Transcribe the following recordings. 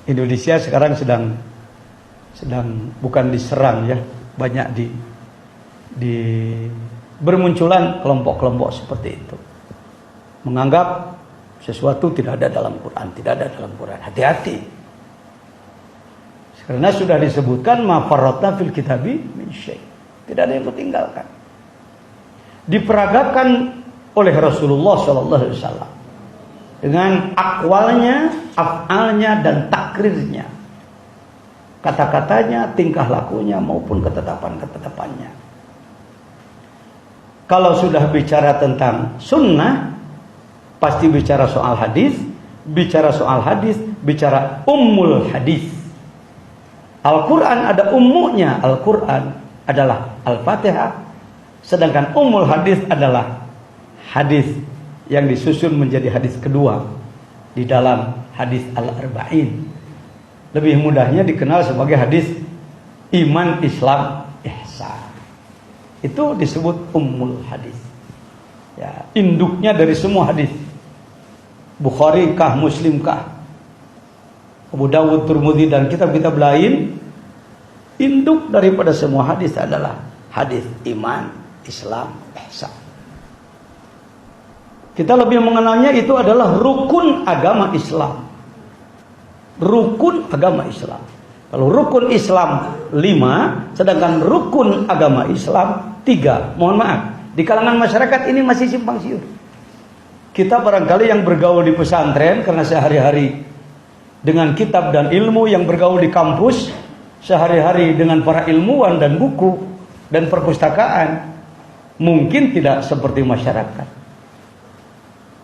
Indonesia sekarang sedang bukan diserang ya, banyak di bermunculan kelompok-kelompok seperti itu, menganggap sesuatu tidak ada dalam Quran, tidak ada dalam Quran. Hati-hati, karena sudah disebutkan ma farratna fil kitabi min syai', tidak ada yang ditinggalkan. Diperagakan oleh Rasulullah sallallahu alaihi wasallam dengan akwalnya, af'alnya dan takrirnya, kata-katanya, tingkah lakunya maupun ketetapan-ketetapannya. Kalau sudah bicara tentang sunnah, pasti bicara soal hadis, bicara ummul hadis. Al-Quran ada ummunya, Al-Quran adalah Al-Fatihah, sedangkan ummul hadis adalah hadis yang disusun menjadi hadis kedua di dalam hadis Al-Arba'in. Lebih mudahnya dikenal sebagai hadis iman, Islam, ihsan. Itu disebut ummul hadis. Ya, induknya dari semua hadis. Bukhari kah, Muslim kah, Abu Dawud, Tirmidzi dan kitab-kitab lain, induk daripada semua hadis adalah hadis iman, Islam, ihsan. Kita lebih mengenalnya itu adalah rukun agama Islam. Rukun agama Islam. Kalau rukun Islam 5, sedangkan rukun agama Islam 3. Mohon maaf, di kalangan masyarakat ini masih simpang siur. Kita barangkali yang bergaul di pesantren karena sehari-hari dengan kitab dan ilmu, yang bergaul di kampus sehari-hari dengan para ilmuwan dan buku dan perpustakaan, mungkin tidak seperti masyarakat.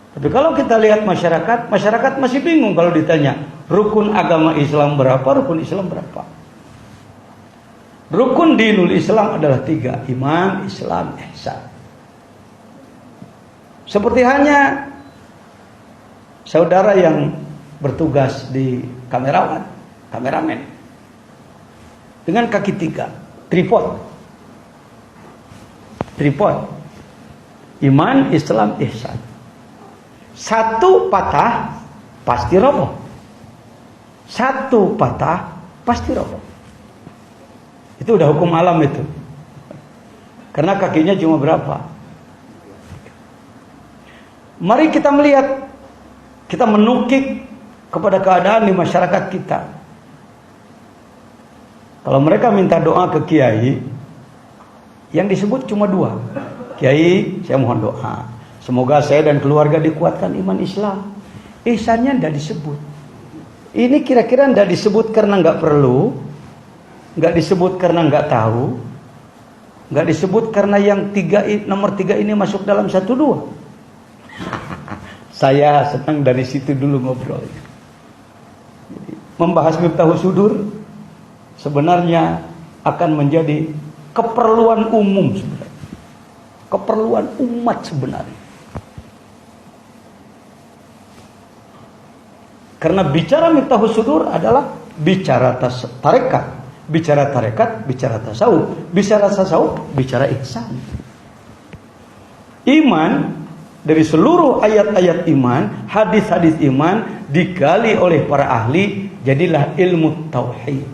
Tapi kalau kita lihat masyarakat masih bingung kalau ditanya rukun agama Islam berapa, rukun Islam berapa. Rukun dinul Islam adalah 3, iman, Islam, ihsan. Seperti hanya saudara yang bertugas di kameramen dengan kaki 3, tripod, iman, Islam, ihsan. Satu patah pasti roboh. Satu patah pasti roboh. Itu udah hukum alam itu. Karena kakinya cuma berapa? Mari kita melihat, kita menukik kepada keadaan di masyarakat kita. Kalau mereka minta doa ke kiai, yang disebut cuma 2. Kiai, saya mohon doa, semoga saya dan keluarga dikuatkan iman Islam. Ihsannya tidak disebut. Ini kira-kira tidak disebut karena nggak perlu, nggak disebut karena nggak tahu, nggak disebut karena yang nomor 3 ini masuk dalam 1-2. Saya senang dari situ dulu ngobrol. Jadi, membahas Miftahus Sudur sebenarnya akan menjadi keperluan umum sebenarnya, keperluan umat sebenarnya. Karena bicara Miftahus Sudur adalah bicara tarekat, bicara tasawuf, bicara ihsan. Iman, dari seluruh ayat-ayat iman, hadis-hadis iman digali oleh para ahli, jadilah ilmu tauhid,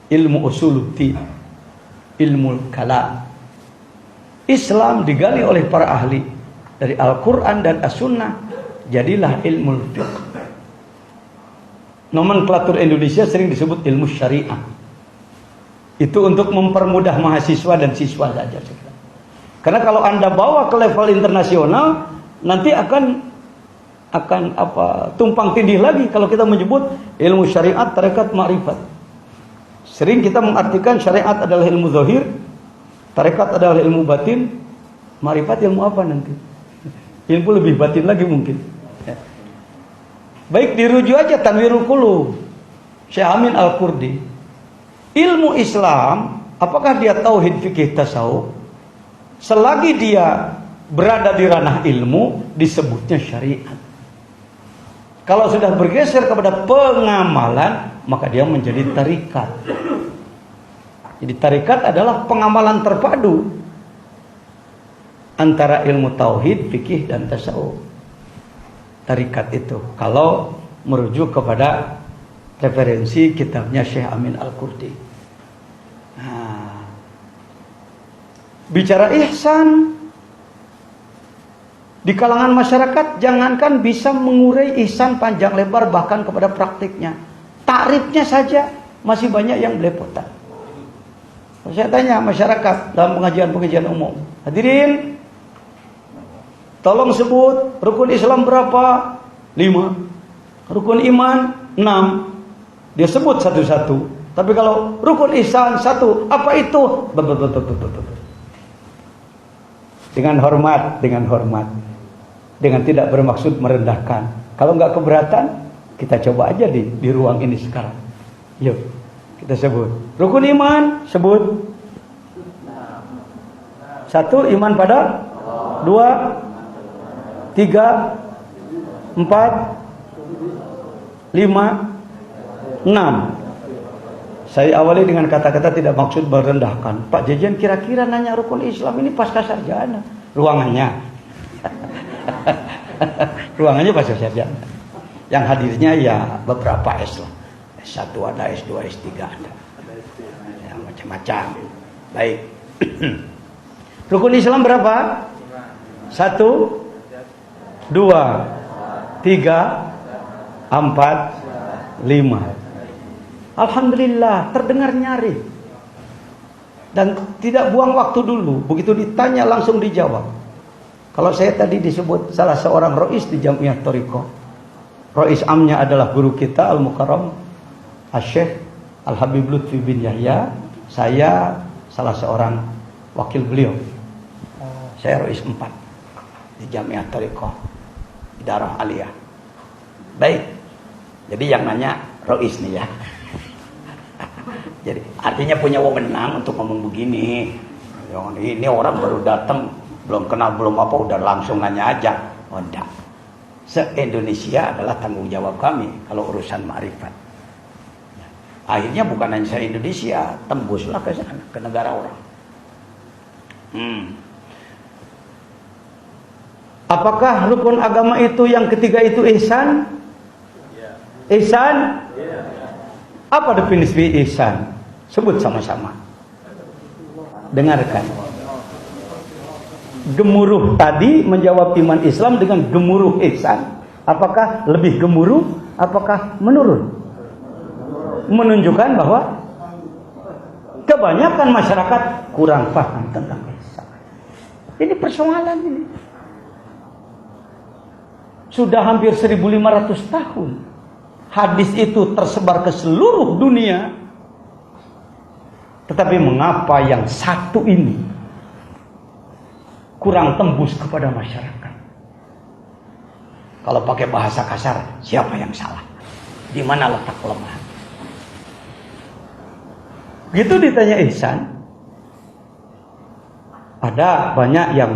ilmu usuluddin, ilmu kalam. Islam digali oleh para ahli dari Al-Quran dan As-Sunnah, jadilah ilmu fiqh. Nomenklatur Indonesia sering disebut ilmu syariah. Itu untuk mempermudah mahasiswa dan siswa saja. Karena kalau Anda bawa ke level internasional, nanti akan tumpang tindih lagi kalau kita menyebut ilmu syariat, tarekat, ma'rifat. Sering kita mengartikan syariat adalah ilmu zahir, tarekat adalah ilmu batin, ma'rifat ilmu apa nanti? Ilmu lebih batin lagi mungkin. Ya. Baik, dirujuk aja Tanwirul Qulub, Syekh Amin Al-Qurdi. Ilmu Islam, apakah dia tauhid, fikih, tasawuf? Selagi dia berada di ranah ilmu, disebutnya syariat. Kalau sudah bergeser kepada pengamalan, maka dia menjadi tarikat. Jadi tarikat adalah pengamalan terpadu antara ilmu tauhid, fikih, dan tasawuf. Tarikat itu kalau merujuk kepada referensi kitabnya Syekh Amin Al-Qurdi. Nah, bicara ihsan di kalangan masyarakat, jangankan bisa mengurai ihsan panjang lebar bahkan kepada praktiknya, takrifnya saja masih banyak yang belepotan. Saya tanya masyarakat dalam pengajian-pengajian umum, hadirin, tolong sebut rukun Islam berapa? 5. Rukun iman 6. Dia sebut satu-satu. Tapi kalau rukun ihsan 1, apa itu? Dengan hormat, dengan tidak bermaksud merendahkan. Kalau nggak keberatan, kita coba aja di ruang ini sekarang. Yuk, kita sebut. Rukun iman, sebut. 1, iman pada. 2, 3, 4, 5, 6. Saya awali dengan kata-kata tidak maksud merendahkan. Pak Jejen kira-kira nanya rukun Islam ini pasca sarjana. Ruangannya. Ruangannya pasca sarjana. Yang hadirnya ya beberapa S lah. S1 ada, S2, S3 ada. Ya, macam-macam. Baik. Rukun Islam berapa? 1, 2, 3, 4, 5. Alhamdulillah terdengar nyaring. Dan tidak buang waktu dulu. Begitu ditanya langsung dijawab. Kalau saya tadi disebut salah seorang rois di Jamiah Thariqah. Rois amnya adalah guru kita Al-Mukarram Asy-Syaikh Al-Habib Lutfi bin Yahya. Saya salah seorang wakil beliau. Saya rois 4 di Jamiah Thariqah Idarah Aliyah. Baik. Jadi yang nanya rois nih ya. Jadi artinya punya wewenang untuk ngomong begini. Ini orang baru datang, belum kenal belum apa udah langsung nanya aja. Oh enggak. Se-Indonesia adalah tanggung jawab kami kalau urusan ma'rifat. Akhirnya bukan hanya se-Indonesia, tembuslah ke sana, ke negara orang. Apakah rukun agama itu yang ketiga itu ihsan? Ihsan? Apa definisi ihsan? Sebut sama-sama. Dengarkan. Gemuruh tadi menjawab iman Islam dengan gemuruh ihsan. Apakah lebih gemuruh? Apakah menurun? Menunjukkan bahwa kebanyakan masyarakat kurang paham tentang ihsan. Ini persoalan ini. Sudah hampir 1500 tahun. Hadis itu tersebar ke seluruh dunia. Tetapi mengapa yang satu ini kurang tembus kepada masyarakat? Kalau pakai bahasa kasar, siapa yang salah? Di mana letak kelemahan? Gitu ditanya ihsan. Ada banyak yang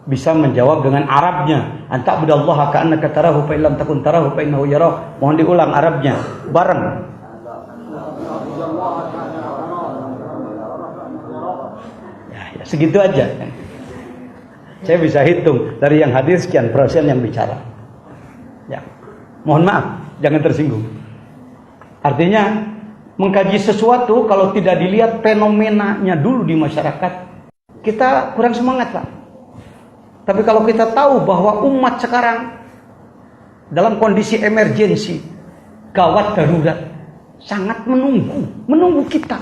bisa menjawab dengan Arabnya. Anta'budallaha ka'annaka tarahu fa illam takun tarahu fa innahu yarak. Mohon diulang Arabnya bareng. Ya, segitu aja. Saya bisa hitung dari yang hadir sekian persen yang bicara. Ya. Mohon maaf, jangan tersinggung. Artinya mengkaji sesuatu kalau tidak dilihat fenomenanya dulu di masyarakat, kita kurang semangat, Pak. Tapi kalau kita tahu bahwa umat sekarang dalam kondisi emergensi, gawat darurat, sangat menunggu kita.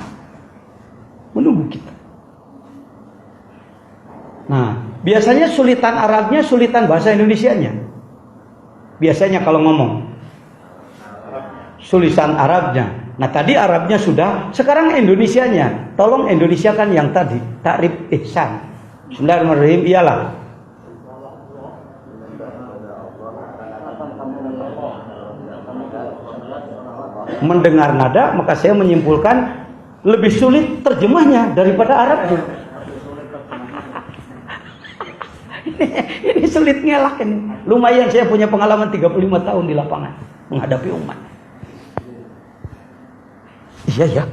Nah, biasanya sulitan Arabnya, sulitan bahasa Indonesianya. Biasanya kalau ngomong sulitan Arabnya. Nah, tadi Arabnya sudah, sekarang Indonesianya. Tolong Indonesiakan yang tadi, takrif ihsan. Bismillahirrahmanirrahim, ialah mendengar nada, maka saya menyimpulkan lebih sulit terjemahnya daripada Arabnya. Ini sulit ngelak ini. Lumayan saya punya pengalaman 35 tahun di lapangan menghadapi umat. Iya ya.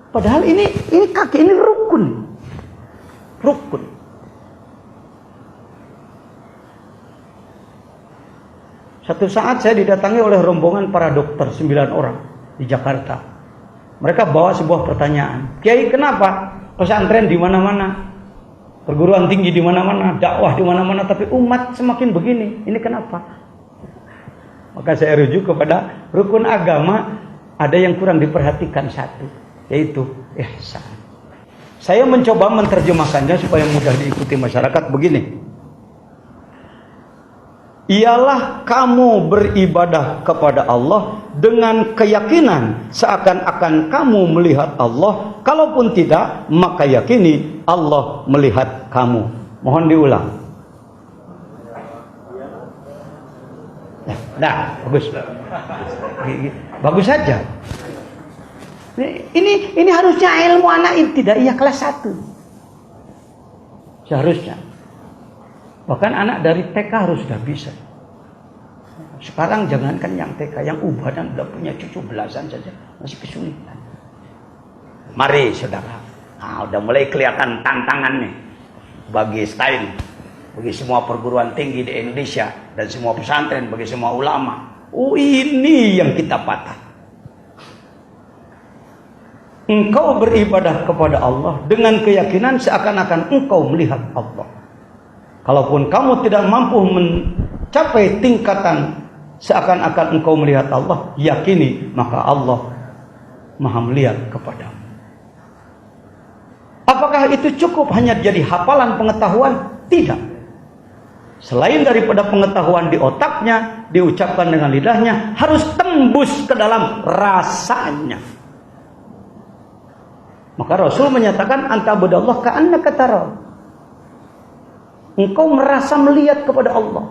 Padahal ini kaki ini rukun. Satu saat saya didatangi oleh rombongan para dokter 9 orang di Jakarta. Mereka bawa sebuah pertanyaan. Kiai, kenapa pesantren di mana-mana, perguruan tinggi di mana-mana, dakwah di mana-mana, tapi umat semakin begini? Ini kenapa? Maka saya rujuk kepada rukun agama, ada yang kurang diperhatikan satu, yaitu ihsan. Saya mencoba menerjemahkannya supaya mudah diikuti masyarakat begini. Ialah kamu beribadah kepada Allah dengan keyakinan seakan-akan kamu melihat Allah. Kalaupun tidak, maka yakini Allah melihat kamu. Mohon diulang. Nah, bagus. Bagus saja. Ini harusnya ilmu anak ibtidaiyah kelas 1. Seharusnya. Bahkan anak dari TK harus sudah bisa. Sekarang jangankan yang TK, yang ubanan udah punya cucu belasan saja masih kesulitan. Mari saudara, udah mulai kelihatan tantangannya bagi STAIN, bagi semua perguruan tinggi di Indonesia dan semua pesantren, bagi semua ulama. Ini yang kita patah. Engkau beribadah kepada Allah dengan keyakinan seakan-akan engkau melihat Allah. Kalaupun kamu tidak mampu mencapai tingkatan seakan-akan engkau melihat Allah, yakini maka Allah Maha melihat kepadamu. Apakah itu cukup hanya jadi hafalan pengetahuan? Tidak. Selain daripada pengetahuan di otaknya, diucapkan dengan lidahnya, harus tembus ke dalam rasanya. Maka Rasul menyatakan anta'budallah ka'annaka tarahu. Engkau merasa melihat kepada Allah.